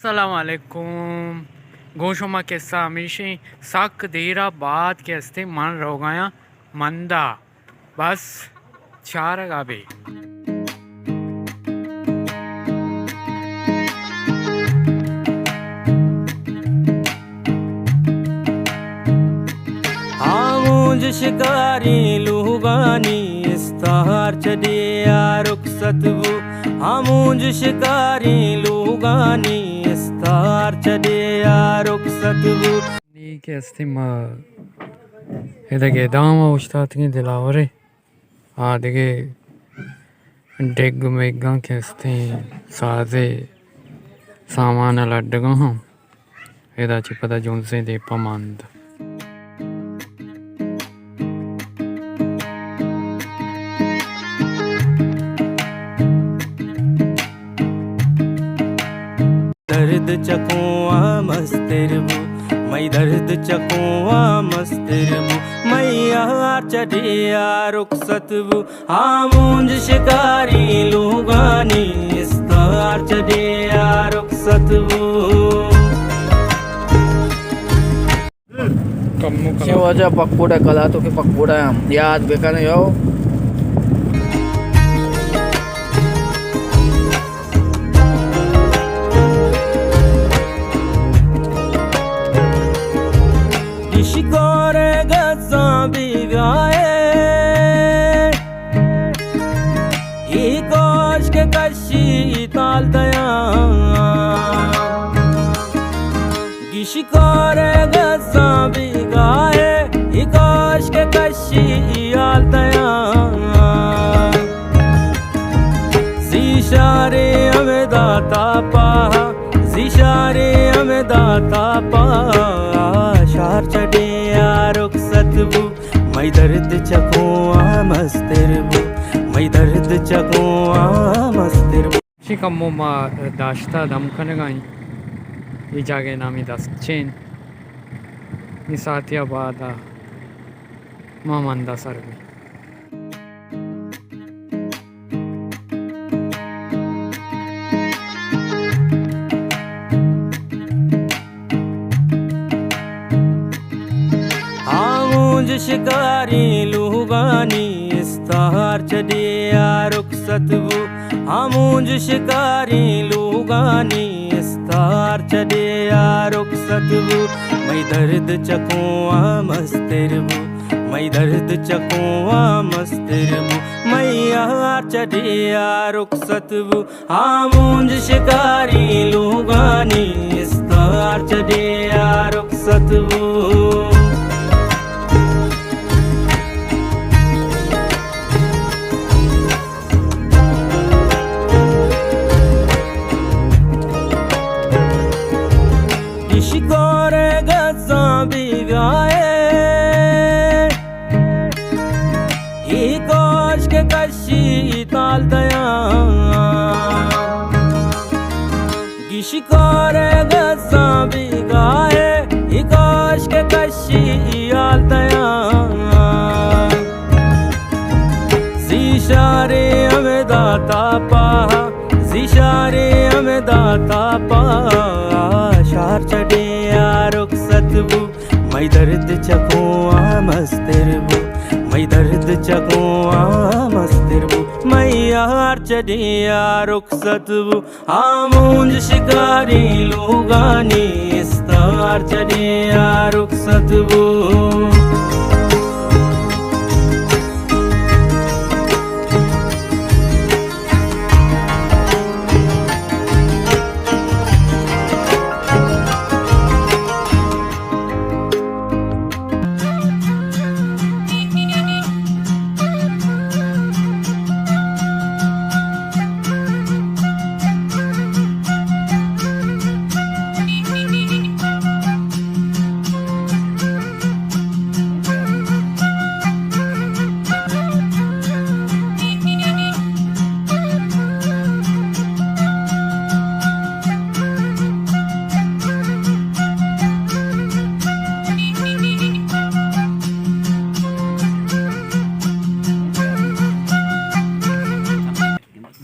अस्सलामुअलैकुम गोशुमा के सामिशी सक देरा बाद के अस्ते मन रोगाया मंदा बस चार गाबे आमुज शिकारी लुगानी इस्तार चढ़िया रुखसतबू आमुज शिकारी लुगानी इस्तार चढ़िया रुखसतबू नी के अस्ते मा इधर दामा उस्ताद की दिलावरे आधे डेग मेगा के अस्ते साजे सामान लड्डगा हम इधर चिपदा जोन से दे पमंद दर्द चकुआ मस्तिरबू मई दर्द चकुआ मस्तिरबू मैया चढ़िया रुखसतबू आमुज शिकारी लुगानी इस्तार चढ़िया रुखसतबू शेवाचा पकोडा कला तो की पकोडा याद बेका नहीं हो शिकोरे गजा बिगाए कोश के कशी ताल दया शिकोरे गजा बिगाए कोश के कशी आल दया जिशारे हमें दाता पा जिशारे हमें दाता पा शार चढ़िया रुखसतबू मई दर्द चकुआ मस्तिरबू मई दर्द चकुआ मस्तिरबू शिकम्मो मा दाश्ता दम कनगाई ये जागे नामी दस चेन निसातिया बादा मामंदा सरवी शिकारी लुगानी इस्तार चढ़िया रुखसतबू आमुज शिकारी लुगानी इस्तार चढ़िया रुखसतबू मई दर्द चकुआ मस्तिरबू मई दर्द चकुआ मस्तिरबू मैया चढ़िया रुखसतबू आमुज शिकारी लुगानी इस्तार चढ़िया रुखसतबू शिकोरे गजा बिगाए कोश के कशी ताल दया शिकोरे गजा बिगाए कोश के कशी आल दया जिशारे हमें दाता पा जिशारे हमें दाता पा शार चढ़िया रुखसतबू मई दर्द चकुआ मस्तिरबू मई दर्द चकुआ मस्तिरबू मैया चढ़िया रुखसतबू आमुज शिकारी लुगानी इस्तार चढ़िया रुखसतबू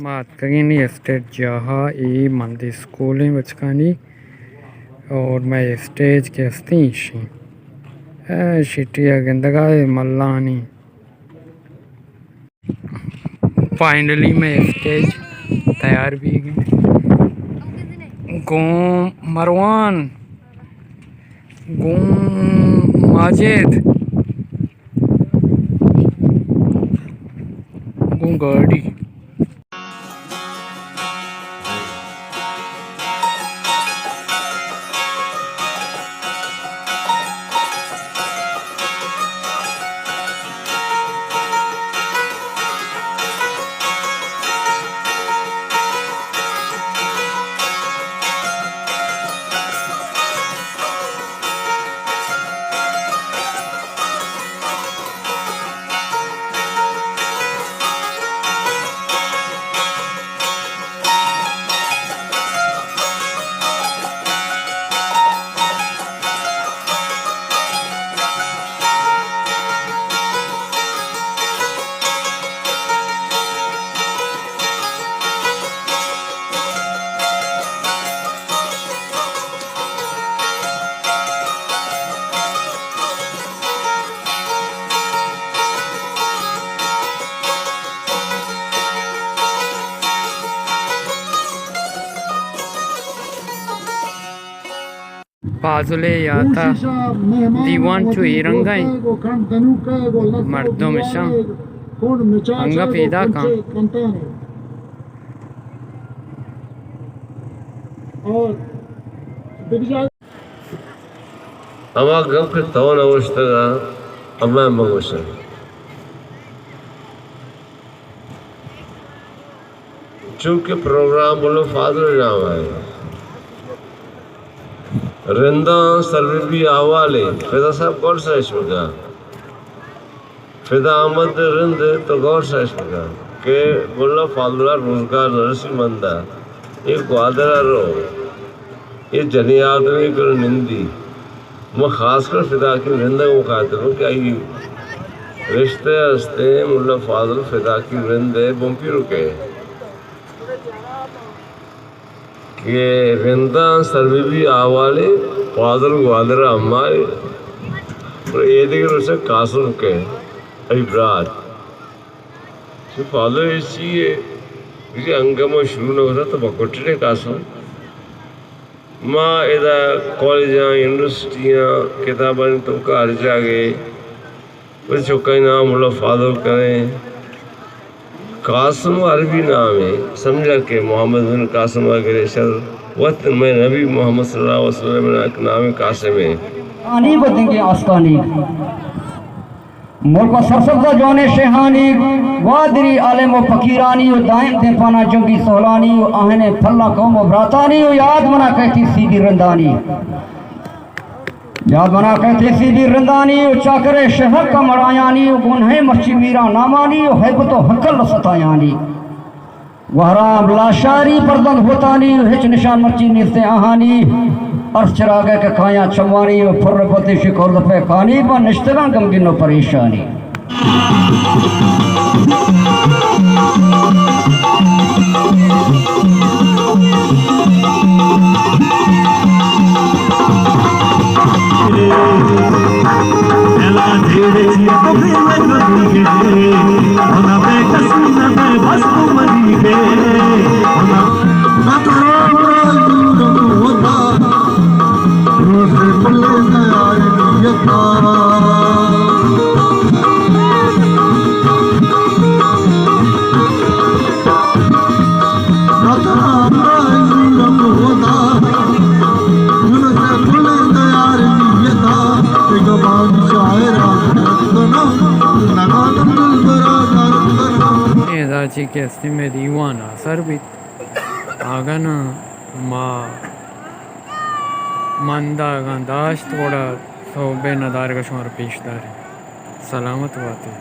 Matkagini estate jaha e mandi schooling vachkani और मैं स्टेज के स्तीशी शिटिया गंदगाए मल्लानी। फाइनली मैं स्टेज तैयार भी गई। गोम मरवान, गोम माजिद, गोम गाड़ी। फाजुले याता दीवान चो इरंगाई मर्दों में शां अंगा पैदा का ama gam ke tawon awashtaga amma magoshan चूंकि प्रोग्राम बोलो फादर नाम है रिंदा सर्वे भी आवाले फिदा साहब गौर से शुगा फिदा अहमद रिंद तो गौर से शुगा के बोलो फादर रोजगार नरसी मंदा ये ग्वादरा रो ये जनी आदमी को निंदी मैं खासकर फिदा की रिंदा को कहते हूँ क्या ये रिश्ते हस्ते मुल्ला फादर फिदा की रिंदे बम्पी रुके ये रिंदा सर्वे भी आवाले फादर ग्वादरा हमारे और ये देखिए उसे कासुर के अभिप्राय जो फादर ऐसी है किसी अंगम शुरू न हो रहा तो बकोटे कासुर माँ इधर कॉलेज यूनिवर्सिटियाँ किताबें तो कार जागे वो चौका नाम मुल्ला फादर करें कासम अरबी नाम है समझा के मोहम्मद बिन कासम अग्रेसर वक्त में नबी मोहम्मद सल्लल्लाहु अलैहि वसल्लम का नाम कासिम है आनी बदेंगे आस्तानी मुल्क सरसब्जा जोने शेहानी वादरी आलिम फकीरानी दायम थे पाना जंगी सोहलानी आहने फल्ला कौम भ्रातानी याद मना कहती सीधी रंदानी याद मना कहते सीधी रंदानी चाकरे शहर का मरायानी गुन्हे मर्ची मीरा नामानी हैबतो हकल सतायानी वहराम लाशारी परदंद होतानी हिच निशान मर्ची निस्ते आहानी अर्श चरागे के खाया चमवानी फुर्र पति शिकोर दफे खानी पर निश्तगा गमगिनो परेशानी जी के अस्ती में दीवाना सर भी आगा ना माँ मंदा गंदाश थोड़ा तो बेनदार का शुमार पेशदार है सलामत बात है